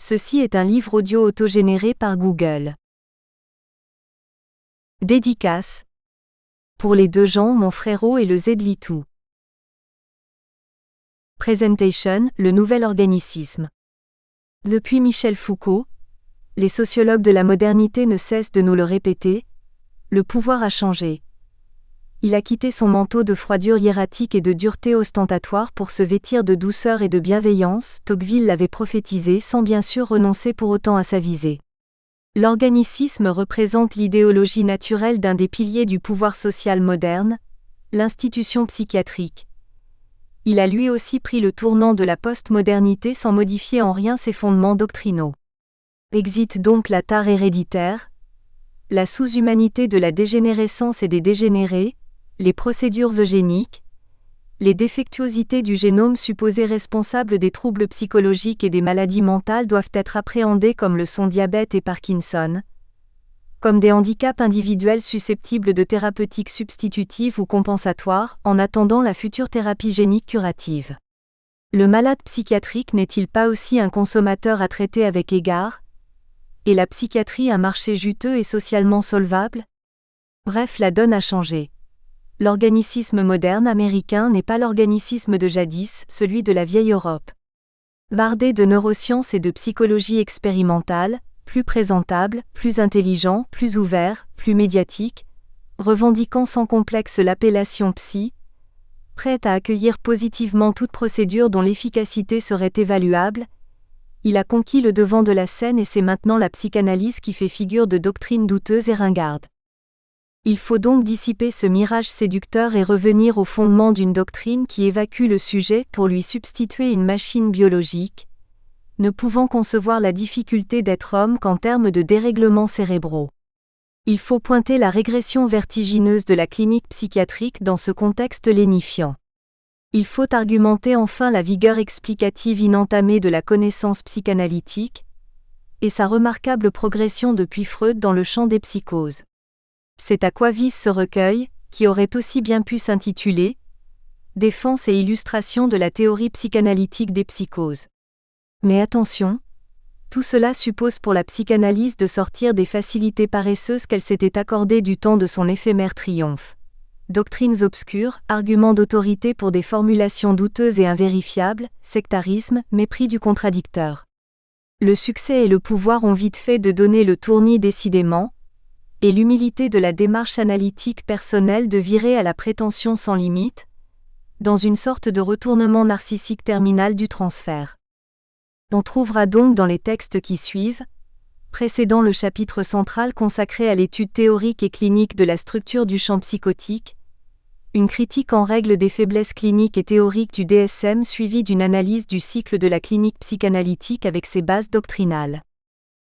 Ceci est un livre audio autogénéré par Google. Dédicace. Pour les deux Jean, mon frérot et le Zedlitou. Presentation, le nouvel organicisme. Depuis Michel Foucault, les sociologues de la modernité ne cessent de nous le répéter, le pouvoir a changé. Il a quitté son manteau de froidure hiératique et de dureté ostentatoire pour se vêtir de douceur et de bienveillance, Tocqueville l'avait prophétisé sans bien sûr renoncer pour autant à sa visée. L'organicisme représente l'idéologie naturelle d'un des piliers du pouvoir social moderne, l'institution psychiatrique. Il a lui aussi pris le tournant de la post-modernité sans modifier en rien ses fondements doctrinaux. Exit donc la tare héréditaire, la sous-humanité de la dégénérescence et des dégénérés, les procédures eugéniques, les défectuosités du génome supposées responsables des troubles psychologiques et des maladies mentales doivent être appréhendées comme le sont diabète et Parkinson, comme des handicaps individuels susceptibles de thérapeutiques substitutives ou compensatoires, en attendant la future thérapie génique curative. Le malade psychiatrique n'est-il pas aussi un consommateur à traiter avec égard, et la psychiatrie un marché juteux et socialement solvable? Bref, la donne a changé. L'organicisme moderne américain n'est pas l'organicisme de jadis, celui de la vieille Europe. Bardé de neurosciences et de psychologie expérimentale, plus présentable, plus intelligent, plus ouvert, plus médiatique, revendiquant sans complexe l'appellation psy, prêt à accueillir positivement toute procédure dont l'efficacité serait évaluable, il a conquis le devant de la scène et c'est maintenant la psychanalyse qui fait figure de doctrine douteuse et ringarde. Il faut donc dissiper ce mirage séducteur et revenir au fondement d'une doctrine qui évacue le sujet pour lui substituer une machine biologique, ne pouvant concevoir la difficulté d'être homme qu'en termes de dérèglements cérébraux. Il faut pointer la régression vertigineuse de la clinique psychiatrique dans ce contexte lénifiant. Il faut argumenter enfin la vigueur explicative inentamée de la connaissance psychanalytique, et sa remarquable progression depuis Freud dans le champ des psychoses. C'est à quoi vise ce recueil, qui aurait aussi bien pu s'intituler « Défense et illustration de la théorie psychanalytique des psychoses ». Mais attention, tout cela suppose pour la psychanalyse de sortir des facilités paresseuses qu'elle s'était accordées du temps de son éphémère triomphe. Doctrines obscures, arguments d'autorité pour des formulations douteuses et invérifiables, sectarisme, mépris du contradicteur. Le succès et le pouvoir ont vite fait de donner le tournis décidément, et l'humilité de la démarche analytique personnelle de virer à la prétention sans limite, dans une sorte de retournement narcissique terminal du transfert. On trouvera donc dans les textes qui suivent, précédant le chapitre central consacré à l'étude théorique et clinique de la structure du champ psychotique, une critique en règle des faiblesses cliniques et théoriques du DSM suivie d'une analyse du cycle de la clinique psychanalytique avec ses bases doctrinales.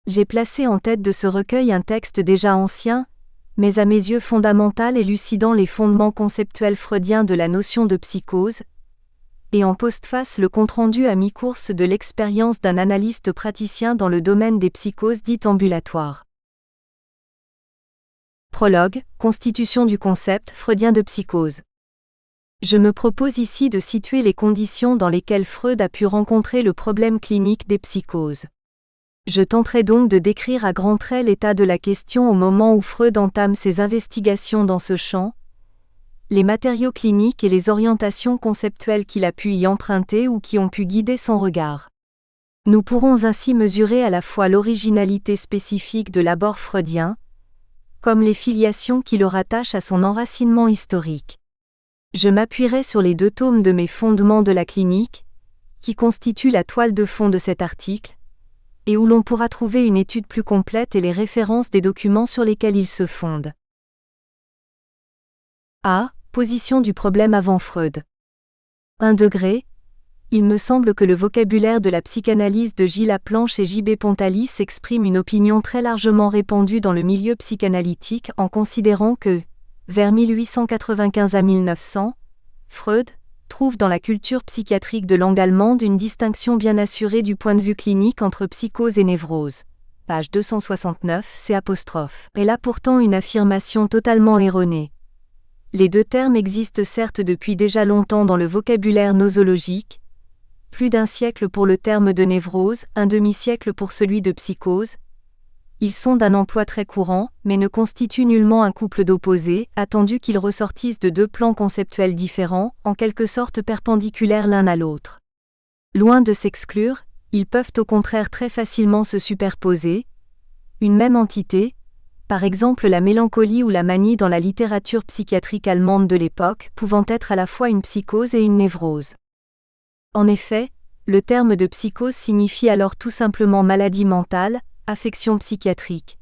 J'ai placé en tête de ce recueil un texte déjà ancien, mais à mes yeux fondamental élucidant les fondements conceptuels freudiens de la notion de psychose, et en postface le compte-rendu à mi-course de l'expérience d'un analyste praticien dans le domaine des psychoses dites ambulatoires. Prologue, constitution du concept freudien de psychose. Je me propose ici de situer les conditions dans lesquelles Freud a pu rencontrer le problème clinique des psychoses. Je tenterai donc de décrire à grands traits l'état de la question au moment où Freud entame ses investigations dans ce champ, les matériaux cliniques et les orientations conceptuelles qu'il a pu y emprunter ou qui ont pu guider son regard. Nous pourrons ainsi mesurer à la fois l'originalité spécifique de l'abord freudien, comme les filiations qui le rattachent à son enracinement historique. Je m'appuierai sur les 2 tomes de mes fondements de la clinique, qui constituent la toile de fond de cet article, et où l'on pourra trouver une étude plus complète et les références des documents sur lesquels ils se fondent. A. Position du problème avant Freud. 1 degré. Il me semble que le vocabulaire de la psychanalyse de Gilles Laplanche et J.B. Pontalis exprime une opinion très largement répandue dans le milieu psychanalytique en considérant que, vers 1895 à 1900, Freud trouve dans la culture psychiatrique de langue allemande une distinction bien assurée du point de vue clinique entre psychose et névrose. Page 269, C'. Et là pourtant une affirmation totalement erronée. Les 2 termes existent certes depuis déjà longtemps dans le vocabulaire nosologique, plus d'1 siècle pour le terme de névrose, un demi-siècle pour celui de psychose. Ils sont d'un emploi très courant, mais ne constituent nullement un couple d'opposés, attendu qu'ils ressortissent de 2 plans conceptuels différents, en quelque sorte perpendiculaires l'un à l'autre. Loin de s'exclure, ils peuvent au contraire très facilement se superposer. Une même entité, par exemple la mélancolie ou la manie dans la littérature psychiatrique allemande de l'époque, pouvant être à la fois une psychose et une névrose. En effet, le terme de psychose signifie alors tout simplement maladie mentale, affection psychiatrique.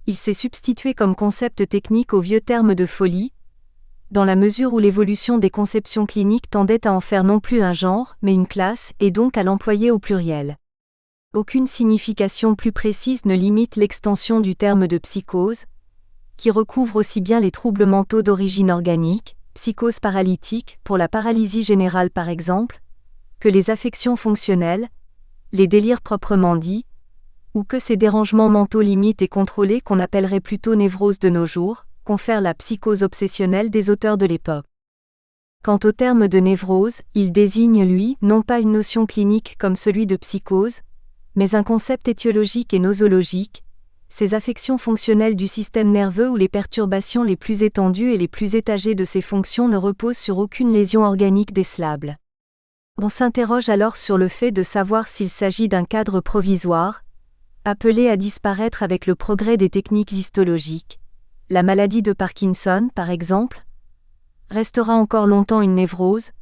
Il s'est substitué comme concept technique au vieux terme de folie, dans la mesure où l'évolution des conceptions cliniques tendait à en faire non plus un genre, mais une classe, et donc à l'employer au pluriel. Aucune signification plus précise ne limite l'extension du terme de psychose, qui recouvre aussi bien les troubles mentaux d'origine organique, psychose paralytique, pour la paralysie générale par exemple, que les affections fonctionnelles, les délires proprement dits, ou que ces dérangements mentaux limites et contrôlés qu'on appellerait plutôt névrose de nos jours, confère la psychose obsessionnelle des auteurs de l'époque. Quant au terme de névrose, il désigne, lui, non pas une notion clinique comme celui de psychose, mais un concept étiologique et nosologique, ces affections fonctionnelles du système nerveux où les perturbations les plus étendues et les plus étagées de ces fonctions ne reposent sur aucune lésion organique décelable. On s'interroge alors sur le fait de savoir s'il s'agit d'un cadre provisoire, appelé à disparaître avec le progrès des techniques histologiques. La maladie de Parkinson, par exemple, restera encore longtemps une névrose,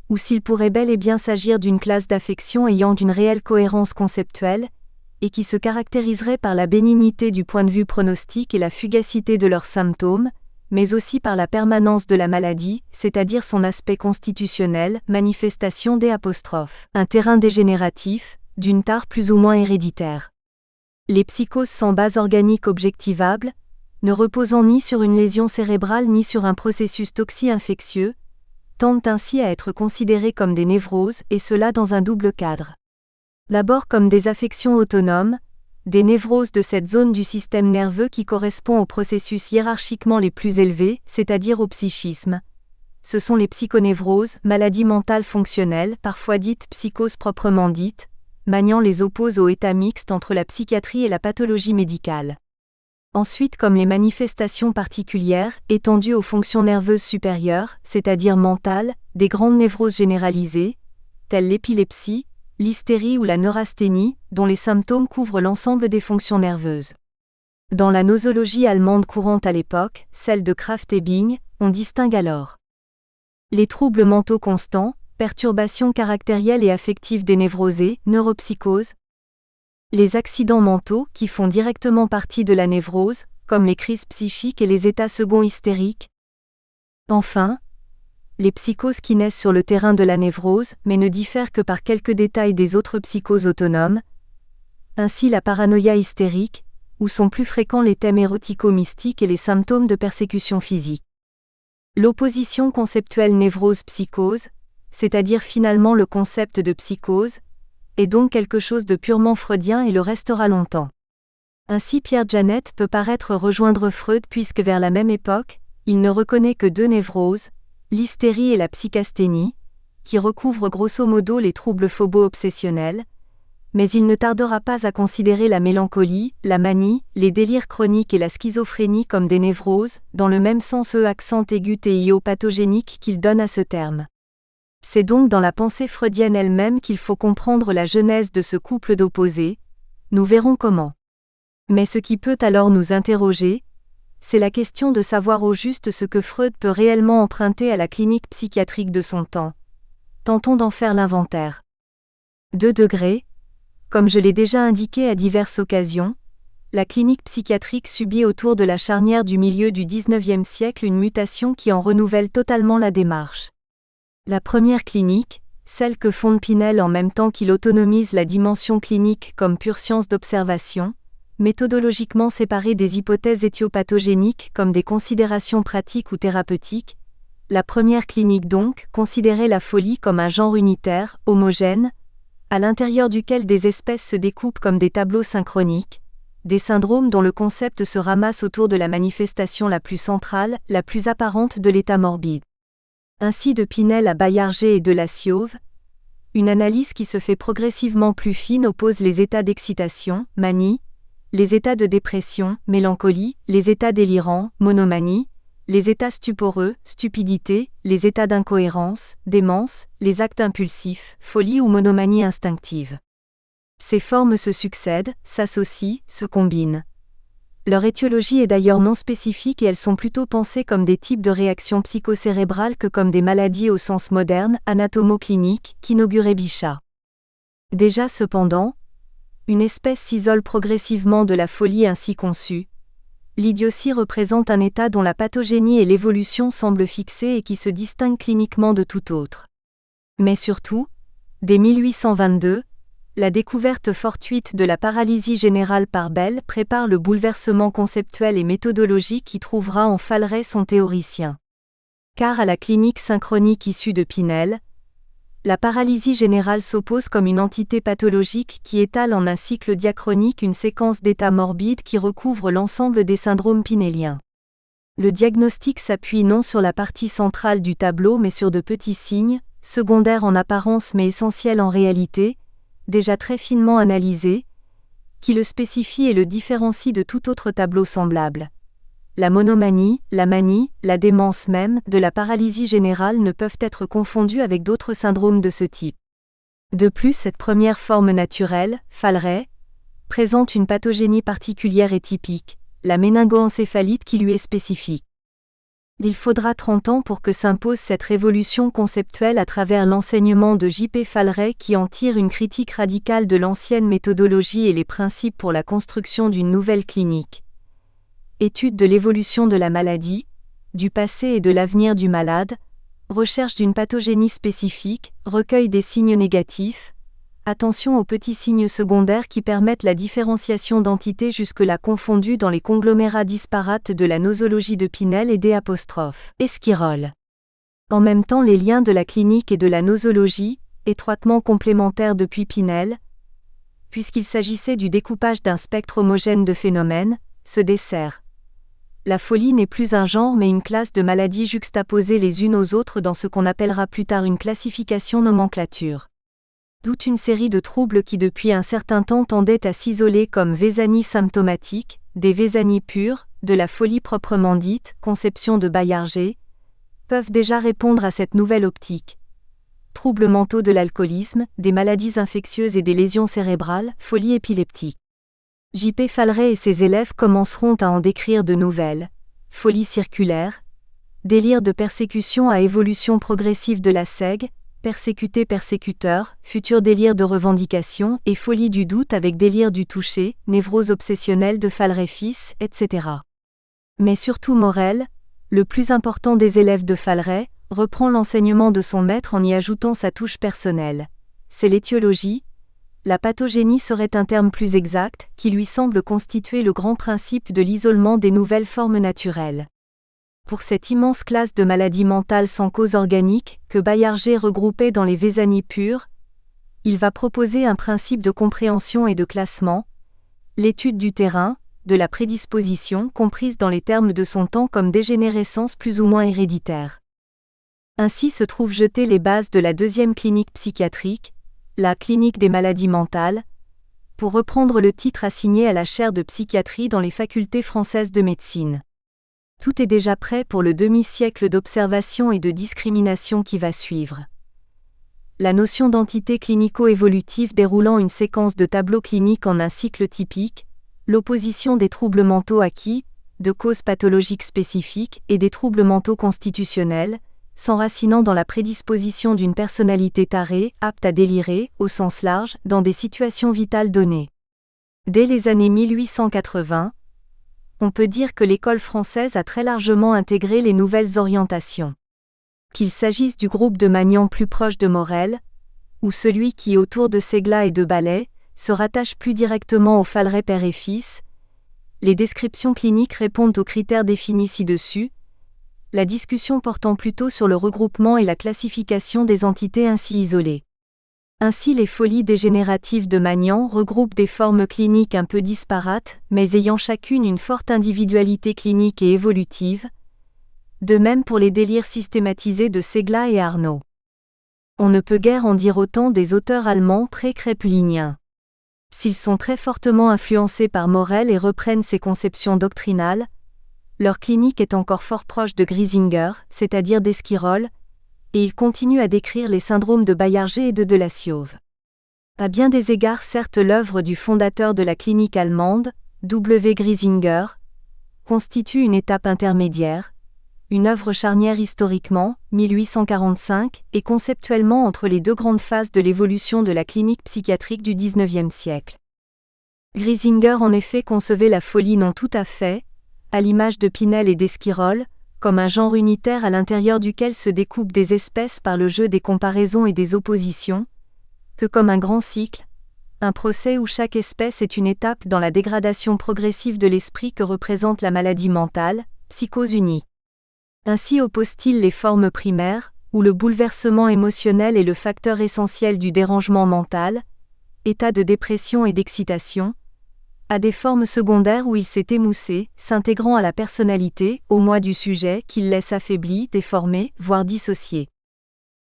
ou s'il pourrait bel et bien s'agir d'une classe d'affections ayant une réelle cohérence conceptuelle, et qui se caractériserait par la bénignité du point de vue pronostique et la fugacité de leurs symptômes, mais aussi par la permanence de la maladie, c'est-à-dire son aspect constitutionnel, manifestation des apostrophes. Un terrain dégénératif, d'une tare plus ou moins héréditaire. Les psychoses sans base organique objectivable, ne reposant ni sur une lésion cérébrale ni sur un processus toxi-infectieux, tendent ainsi à être considérées comme des névroses, et cela dans un double cadre. D'abord comme des affections autonomes, des névroses de cette zone du système nerveux qui correspond aux processus hiérarchiquement les plus élevés, c'est-à-dire au psychisme. Ce sont les psychonévroses, maladies mentales fonctionnelles, parfois dites psychoses proprement dites, Magnan les oppose au état mixte entre la psychiatrie et la pathologie médicale. Ensuite comme les manifestations particulières, étendues aux fonctions nerveuses supérieures, c'est-à-dire mentales, des grandes névroses généralisées, telles l'épilepsie, l'hystérie ou la neurasthénie, dont les symptômes couvrent l'ensemble des fonctions nerveuses. Dans la nosologie allemande courante à l'époque, celle de Krafft-Ebing, on distingue alors les troubles mentaux constants, perturbations caractérielles et affectives des névrosés, neuropsychose, les accidents mentaux qui font directement partie de la névrose, comme les crises psychiques et les états seconds hystériques. Enfin, les psychoses qui naissent sur le terrain de la névrose, mais ne diffèrent que par quelques détails des autres psychoses autonomes. Ainsi la paranoïa hystérique, où sont plus fréquents les thèmes érotico-mystiques et les symptômes de persécution physique. L'opposition conceptuelle névrose-psychose, c'est-à-dire finalement le concept de psychose, est donc quelque chose de purement freudien et le restera longtemps. Ainsi Pierre Janet peut paraître rejoindre Freud puisque vers la même époque, il ne reconnaît que 2 névroses, l'hystérie et la psychasthénie, qui recouvrent grosso modo les troubles phobo-obsessionnels, mais il ne tardera pas à considérer la mélancolie, la manie, les délires chroniques et la schizophrénie comme des névroses, dans le même sens accent aigu et pathogénique qu'il donne à ce terme. C'est donc dans la pensée freudienne elle-même qu'il faut comprendre la genèse de ce couple d'opposés, nous verrons comment. Mais ce qui peut alors nous interroger, c'est la question de savoir au juste ce que Freud peut réellement emprunter à la clinique psychiatrique de son temps. Tentons d'en faire l'inventaire. 2 degrés. Comme je l'ai déjà indiqué à diverses occasions, la clinique psychiatrique subit autour de la charnière du milieu du XIXe siècle une mutation qui en renouvelle totalement la démarche. La première clinique, celle que fonde Pinel en même temps qu'il autonomise la dimension clinique comme pure science d'observation, méthodologiquement séparée des hypothèses éthiopathogéniques comme des considérations pratiques ou thérapeutiques, la première clinique donc considérait la folie comme un genre unitaire, homogène, à l'intérieur duquel des espèces se découpent comme des tableaux synchroniques, des syndromes dont le concept se ramasse autour de la manifestation la plus centrale, la plus apparente de l'état morbide. Ainsi de Pinel à Baillarger et de La Siauve, Une analyse qui se fait progressivement plus fine oppose les états d'excitation, manie, les états de dépression, mélancolie, les états délirants, monomanie, les états stuporeux, stupidité, les états d'incohérence, démence, les actes impulsifs, folie ou monomanie instinctive. Ces formes se succèdent, s'associent, se combinent. Leur étiologie est d'ailleurs non spécifique et elles sont plutôt pensées comme des types de réactions psychocérébrales que comme des maladies au sens moderne, anatomo-clinique, qu'inaugurait Bichat. Déjà cependant, une espèce s'isole progressivement de la folie ainsi conçue. L'idiotie représente un état dont la pathogénie et l'évolution semblent fixées et qui se distingue cliniquement de tout autre. Mais surtout, dès 1822, la découverte fortuite de la paralysie générale par Bell prépare le bouleversement conceptuel et méthodologique qui trouvera en Falleret son théoricien. Car à la clinique synchronique issue de Pinel, la paralysie générale s'oppose comme une entité pathologique qui étale en un cycle diachronique une séquence d'états morbides qui recouvre l'ensemble des syndromes pinéliens. Le diagnostic s'appuie non sur la partie centrale du tableau mais sur de petits signes, secondaires en apparence mais essentiels en réalité, déjà très finement analysés, qui le spécifient et le différencient de tout autre tableau semblable. La monomanie, la manie, la démence même, de la paralysie générale ne peuvent être confondues avec d'autres syndromes de ce type. De plus, cette première forme naturelle, Falleret, présente une pathogénie particulière et typique, la méningoencéphalite qui lui est spécifique. Il faudra 30 ans pour que s'impose cette révolution conceptuelle à travers l'enseignement de J. P. Falleret qui en tire une critique radicale de l'ancienne méthodologie et les principes pour la construction d'une nouvelle clinique. Étude de l'évolution de la maladie, du passé et de l'avenir du malade, recherche d'une pathogénie spécifique, recueil des signes négatifs, attention aux petits signes secondaires qui permettent la différenciation d'entités jusque-là confondues dans les conglomérats disparates de la nosologie de Pinel et D'. Esquirol. En même temps, les liens de la clinique et de la nosologie, étroitement complémentaires depuis Pinel, puisqu'il s'agissait du découpage d'un spectre homogène de phénomènes, se desserrent. La folie n'est plus un genre mais une classe de maladies juxtaposées les unes aux autres dans ce qu'on appellera plus tard une classification nomenclature. D'où une série de troubles qui depuis un certain temps tendaient à s'isoler comme vésanie symptomatique, des vésanies pures, de la folie proprement dite, conception de Baillarger, peuvent déjà répondre à cette nouvelle optique. Troubles mentaux de l'alcoolisme, des maladies infectieuses et des lésions cérébrales, folie épileptique. J. P. Falleret et ses élèves commenceront à en décrire de nouvelles, folie circulaire, délire de persécution à évolution progressive de la SEG, persécuté-persécuteur, futur délire de revendication et folie du doute avec délire du toucher, névrose obsessionnelle de Falleret-Fils, etc. Mais surtout Morel, le plus important des élèves de Falleret, reprend l'enseignement de son maître en y ajoutant sa touche personnelle. C'est l'étiologie. La pathogénie serait un terme plus exact, qui lui semble constituer le grand principe de l'isolement des nouvelles formes naturelles. Pour cette immense classe de maladies mentales sans cause organique, que Baillarger regroupait dans les vésanies pures, il va proposer un principe de compréhension et de classement, l'étude du terrain, de la prédisposition comprise dans les termes de son temps comme dégénérescence plus ou moins héréditaire. Ainsi se trouvent jetées les bases de la deuxième clinique psychiatrique, la clinique des maladies mentales, pour reprendre le titre assigné à la chaire de psychiatrie dans les facultés françaises de médecine. Tout est déjà prêt pour le demi-siècle d'observation et de discrimination qui va suivre. La notion d'entité clinico-évolutive déroulant une séquence de tableaux cliniques en un cycle typique, l'opposition des troubles mentaux acquis, de causes pathologiques spécifiques et des troubles mentaux constitutionnels, s'enracinant dans la prédisposition d'une personnalité tarée, apte à délirer, au sens large, dans des situations vitales données. Dès les années 1880, on peut dire que l'école française a très largement intégré les nouvelles orientations. Qu'il s'agisse du groupe de Magnan plus proche de Morel, ou celui qui, autour de Segla et de Ballet, se rattache plus directement au Falleret père et fils, les descriptions cliniques répondent aux critères définis ci-dessus, la discussion portant plutôt sur le regroupement et la classification des entités ainsi isolées. Ainsi les folies dégénératives de Magnan regroupent des formes cliniques un peu disparates, mais ayant chacune une forte individualité clinique et évolutive, de même pour les délires systématisés de Segla et Arnaud. On ne peut guère en dire autant des auteurs allemands pré-krépeliniens. S'ils sont très fortement influencés par Morel et reprennent ses conceptions doctrinales, leur clinique est encore fort proche de Griesinger, c'est-à-dire d'Esquirol, et ils continuent à décrire les syndromes de Baillarger et de Delassiove. À bien des égards, certes, l'œuvre du fondateur de la clinique allemande, W. Griesinger, constitue une étape intermédiaire, une œuvre charnière historiquement, 1845, et conceptuellement entre les deux grandes phases de l'évolution de la clinique psychiatrique du XIXe siècle. Griesinger en effet concevait la folie non tout à fait, à l'image de Pinel et d'Esquirol, comme un genre unitaire à l'intérieur duquel se découpent des espèces par le jeu des comparaisons et des oppositions, que comme un grand cycle, un procès où chaque espèce est une étape dans la dégradation progressive de l'esprit que représente la maladie mentale, psychose unie. Ainsi oppose-t-il les formes primaires, où le bouleversement émotionnel est le facteur essentiel du dérangement mental, état de dépression et d'excitation, à des formes secondaires où il s'est émoussé, s'intégrant à la personnalité, au moi du sujet, qu'il laisse affaibli, déformé, voire dissocié.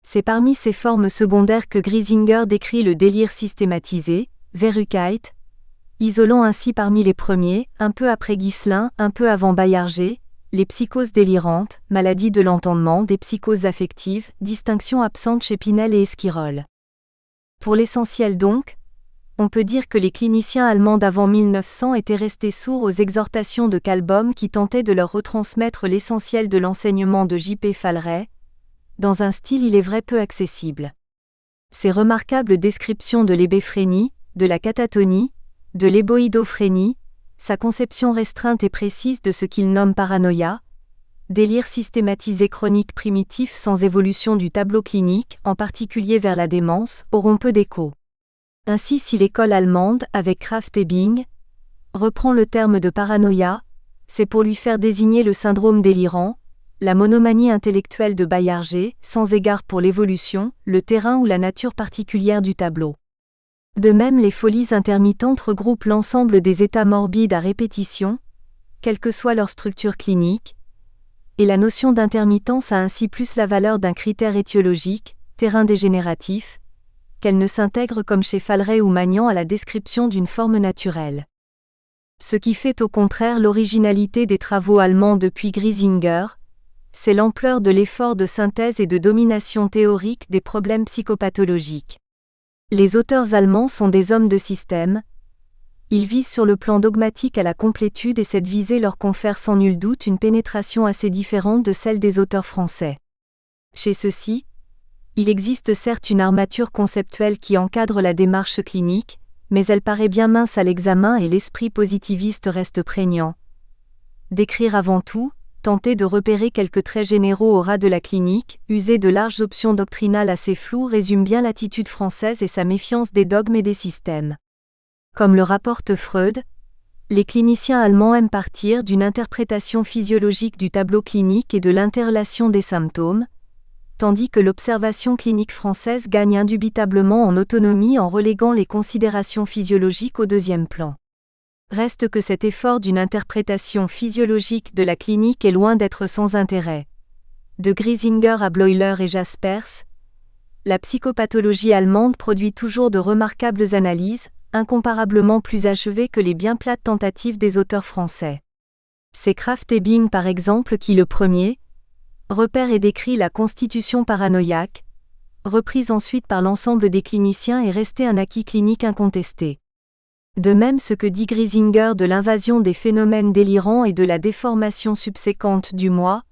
C'est parmi ces formes secondaires que Griesinger décrit le délire systématisé, Verrückkeit, isolant ainsi parmi les premiers, un peu après Ghiselin, un peu avant Baillarger, les psychoses délirantes, maladies de l'entendement, des psychoses affectives, distinction absente chez Pinel et Esquirol. Pour l'essentiel donc, on peut dire que les cliniciens allemands d'avant 1900 étaient restés sourds aux exhortations de Kalbom qui tentaient de leur retransmettre l'essentiel de l'enseignement de J.P. Falleret, dans un style il est vrai peu accessible. Ces remarquables descriptions de l'hébéphrénie, de la catatonie, de l'héboïdophrénie, sa conception restreinte et précise de ce qu'il nomme paranoïa, délire systématisé chronique primitif sans évolution du tableau clinique, en particulier vers la démence, auront peu d'écho. Ainsi, si l'école allemande, avec Krafft-Ebing, reprend le terme de paranoïa, c'est pour lui faire désigner le syndrome délirant, la monomanie intellectuelle de Baillarger, sans égard pour l'évolution, le terrain ou la nature particulière du tableau. De même, les folies intermittentes regroupent l'ensemble des états morbides à répétition, quelle que soit leur structure clinique, et la notion d'intermittence a ainsi plus la valeur d'un critère étiologique, terrain dégénératif, qu'elle ne s'intègre comme chez Falleret ou Magnan à la description d'une forme naturelle. Ce qui fait au contraire l'originalité des travaux allemands depuis Griesinger, c'est l'ampleur de l'effort de synthèse et de domination théorique des problèmes psychopathologiques. Les auteurs allemands sont des hommes de système. Ils visent sur le plan dogmatique à la complétude et cette visée leur confère sans nul doute une pénétration assez différente de celle des auteurs français. Chez ceux-ci, il existe certes une armature conceptuelle qui encadre la démarche clinique, mais elle paraît bien mince à l'examen et l'esprit positiviste reste prégnant. Décrire avant tout, tenter de repérer quelques traits généraux au ras de la clinique, user de larges options doctrinales assez floues résume bien l'attitude française et sa méfiance des dogmes et des systèmes. Comme le rapporte Freud, les cliniciens allemands aiment partir d'une interprétation physiologique du tableau clinique et de l'interrelation des symptômes, tandis que l'observation clinique française gagne indubitablement en autonomie en reléguant les considérations physiologiques au deuxième plan. Reste que cet effort d'une interprétation physiologique de la clinique est loin d'être sans intérêt. De Griesinger à Bleuler et Jaspers, la psychopathologie allemande produit toujours de remarquables analyses, incomparablement plus achevées que les bien plates tentatives des auteurs français. C'est Krafft-Ebing par exemple qui le premier repère et décrit la constitution paranoïaque, reprise ensuite par l'ensemble des cliniciens et restée un acquis clinique incontesté. De même ce que dit Griesinger de l'invasion des phénomènes délirants et de la déformation subséquente du moi,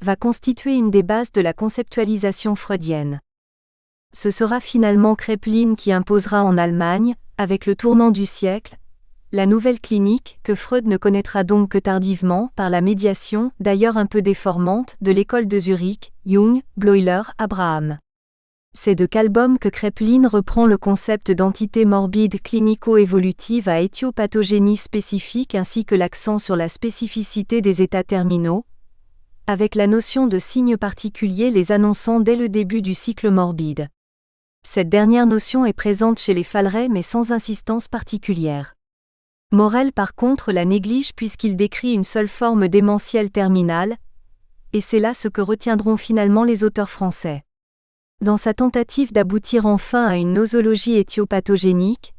va constituer une des bases de la conceptualisation freudienne. Ce sera finalement Kraepelin qui imposera en Allemagne, avec le tournant du siècle, la nouvelle clinique, que Freud ne connaîtra donc que tardivement, par la médiation, d'ailleurs un peu déformante, de l'école de Zurich, Jung, Bleuler, Abraham. C'est de Kalbom que Kraepelin reprend le concept d'entité morbide clinico-évolutive à éthiopathogénie spécifique ainsi que l'accent sur la spécificité des états terminaux, avec la notion de signes particuliers les annonçant dès le début du cycle morbide. Cette dernière notion est présente chez les Falleret mais sans insistance particulière. Morel par contre la néglige puisqu'il décrit une seule forme démentielle terminale, et c'est là ce que retiendront finalement les auteurs français. Dans sa tentative d'aboutir enfin à une nosologie éthiopathogénique,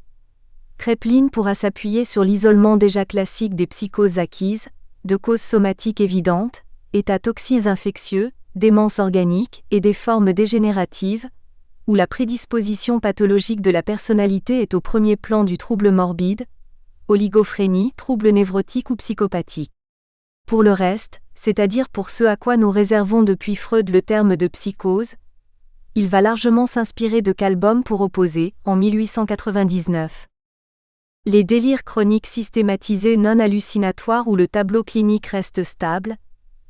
Kraepelin pourra s'appuyer sur l'isolement déjà classique des psychoses acquises, de causes somatiques évidentes, états toxiques infectieux, démence organique et des formes dégénératives, où la prédisposition pathologique de la personnalité est au premier plan du trouble morbide, oligophrénie, trouble névrotique ou psychopathie. Pour le reste, c'est-à-dire pour ce à quoi nous réservons depuis Freud le terme de psychose, il va largement s'inspirer de Kalbom pour opposer, en 1899, les délires chroniques systématisés non hallucinatoires où le tableau clinique reste stable,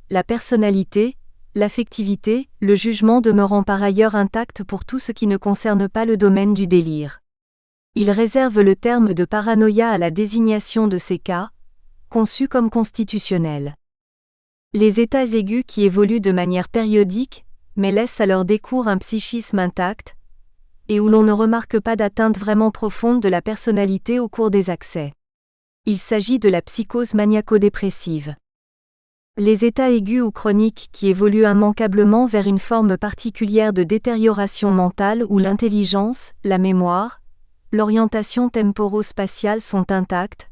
la personnalité, l'affectivité, le jugement demeurant par ailleurs intacts pour tout ce qui ne concerne pas le domaine du délire. Il réserve le terme de paranoïa à la désignation de ces cas, conçus comme constitutionnels. Les états aigus qui évoluent de manière périodique, mais laissent à leur décours un psychisme intact, et où l'on ne remarque pas d'atteinte vraiment profonde de la personnalité au cours des accès. Il s'agit de la psychose maniaco-dépressive. Les états aigus ou chroniques qui évoluent immanquablement vers une forme particulière de détérioration mentale où l'intelligence, la mémoire, l'orientation temporo-spatiale sont intactes,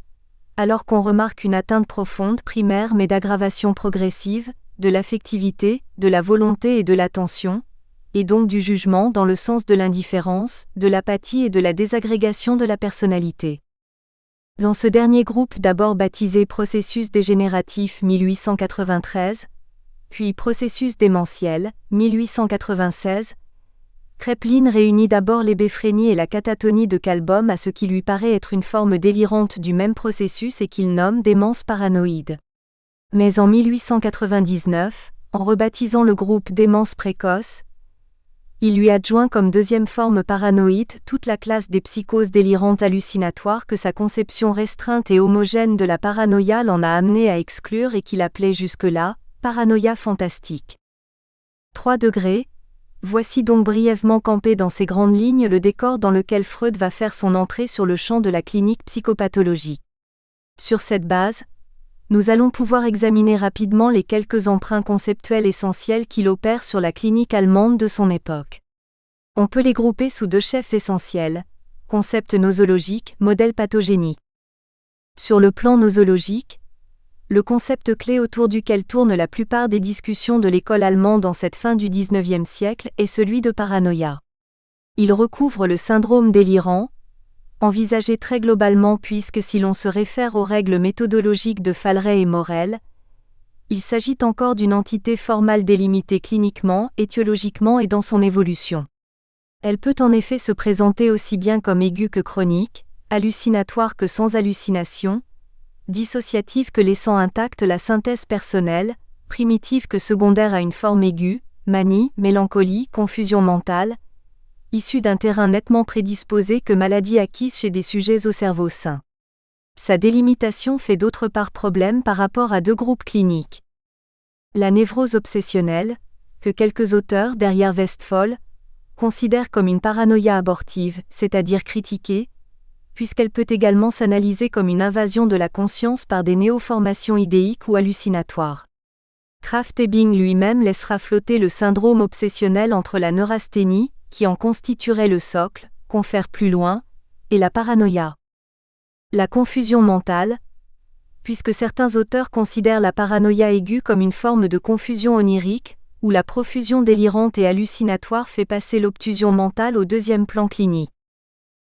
alors qu'on remarque une atteinte profonde primaire mais d'aggravation progressive, de l'affectivité, de la volonté et de l'attention, et donc du jugement dans le sens de l'indifférence, de l'apathie et de la désagrégation de la personnalité. Dans ce dernier groupe d'abord baptisé processus dégénératif 1893, puis processus démentiel 1896, Kraepelin réunit d'abord l'hébéphrénie et la catatonie de Kalbom à ce qui lui paraît être une forme délirante du même processus et qu'il nomme démence paranoïde. Mais en 1899, en rebaptisant le groupe démence précoce, il lui adjoint comme deuxième forme paranoïde toute la classe des psychoses délirantes hallucinatoires que sa conception restreinte et homogène de la paranoïa l'en a amené à exclure et qu'il appelait jusque-là paranoïa fantastique. 3 degrés. Voici donc brièvement campé dans ces grandes lignes le décor dans lequel Freud va faire son entrée sur le champ de la clinique psychopathologique. Sur cette base, nous allons pouvoir examiner rapidement les quelques emprunts conceptuels essentiels qu'il opère sur la clinique allemande de son époque. On peut les grouper sous 2 chefs essentiels, concept nosologique, modèle pathogénique. Sur le plan nosologique, le concept clé autour duquel tournent la plupart des discussions de l'école allemande en cette fin du XIXe siècle est celui de paranoïa. Il recouvre le syndrome délirant, envisagé très globalement puisque si l'on se réfère aux règles méthodologiques de Falleret et Morel, il s'agit encore d'une entité formale délimitée cliniquement, étiologiquement et dans son évolution. Elle peut en effet se présenter aussi bien comme aiguë que chronique, hallucinatoire que sans hallucination, dissociative que laissant intacte la synthèse personnelle, primitive que secondaire à une forme aiguë, manie, mélancolie, confusion mentale, issue d'un terrain nettement prédisposé que maladie acquise chez des sujets au cerveau sain. Sa délimitation fait d'autre part problème par rapport à 2 groupes cliniques. La névrose obsessionnelle, que quelques auteurs derrière Westphal considèrent comme une paranoïa abortive, c'est-à-dire critiquée, puisqu'elle peut également s'analyser comme une invasion de la conscience par des néoformations idéiques ou hallucinatoires. Krafft-Ebing lui-même laissera flotter le syndrome obsessionnel entre la neurasthénie, qui en constituerait le socle, confère plus loin, et la paranoïa. La confusion mentale, puisque certains auteurs considèrent la paranoïa aiguë comme une forme de confusion onirique, où la profusion délirante et hallucinatoire fait passer l'obtusion mentale au 2e plan clinique.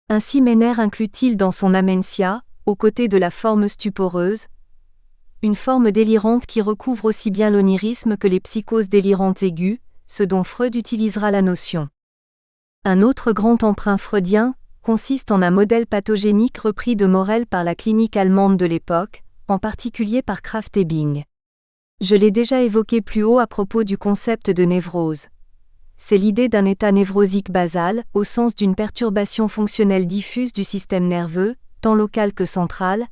Ainsi Meiner inclut-il dans son Amentia, aux côtés de la forme stuporeuse, une forme délirante qui recouvre aussi bien l'onirisme que les psychoses délirantes aiguës, ce dont Freud utilisera la notion. Un autre grand emprunt freudien consiste en un modèle pathogénique repris de Morel par la clinique allemande de l'époque, en particulier par Krafft-Ebing. Je l'ai déjà évoqué plus haut à propos du concept de névrose. C'est l'idée d'un état névrosique basal, au sens d'une perturbation fonctionnelle diffuse du système nerveux, tant local que central,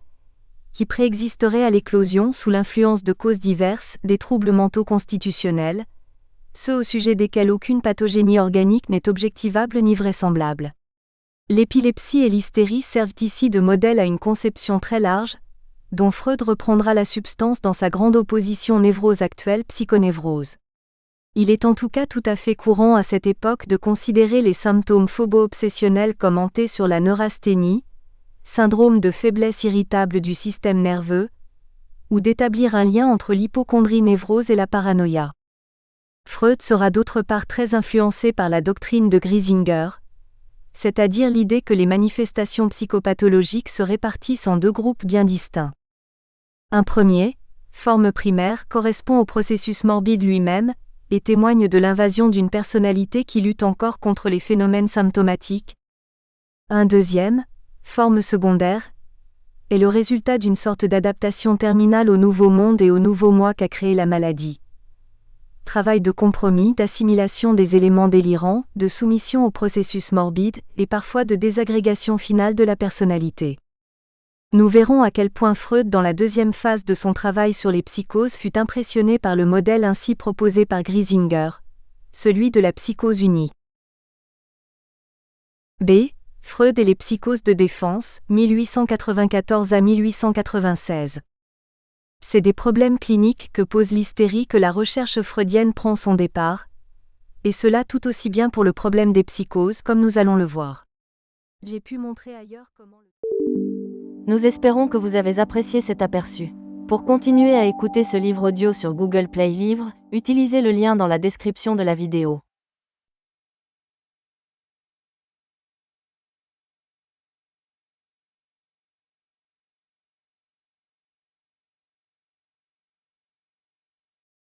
qui préexisterait à l'éclosion sous l'influence de causes diverses des troubles mentaux constitutionnels, ceux au sujet desquels aucune pathogénie organique n'est objectivable ni vraisemblable. L'épilepsie et l'hystérie servent ici de modèle à une conception très large, dont Freud reprendra la substance dans sa grande opposition névrose actuelle psychonévrose. Il est en tout cas tout à fait courant à cette époque de considérer les symptômes phobo-obsessionnels comme hantés sur la neurasthénie, syndrome de faiblesse irritable du système nerveux, ou d'établir un lien entre l'hypocondrie névrose et la paranoïa. Freud sera d'autre part très influencé par la doctrine de Griesinger, c'est-à-dire l'idée que les manifestations psychopathologiques se répartissent en deux groupes bien distincts. Un premier, forme primaire, correspond au processus morbide lui-même, et témoigne de l'invasion d'une personnalité qui lutte encore contre les phénomènes symptomatiques. Un deuxième, forme secondaire, est le résultat d'une sorte d'adaptation terminale au nouveau monde et au nouveau moi qu'a créé la maladie. Travail de compromis, d'assimilation des éléments délirants, de soumission au processus morbide, et parfois de désagrégation finale de la personnalité. Nous verrons à quel point Freud, dans la deuxième phase de son travail sur les psychoses, fut impressionné par le modèle ainsi proposé par Griesinger, celui de la psychose unie. B. Freud et les psychoses de défense, 1894 à 1896. C'est des problèmes cliniques que pose l'hystérie que la recherche freudienne prend son départ, et cela tout aussi bien pour le problème des psychoses comme nous allons le voir. J'ai pu montrer ailleurs comment Nous espérons que vous avez apprécié cet aperçu. Pour continuer à écouter ce livre audio sur Google Play Livres, utilisez le lien dans la description de la vidéo.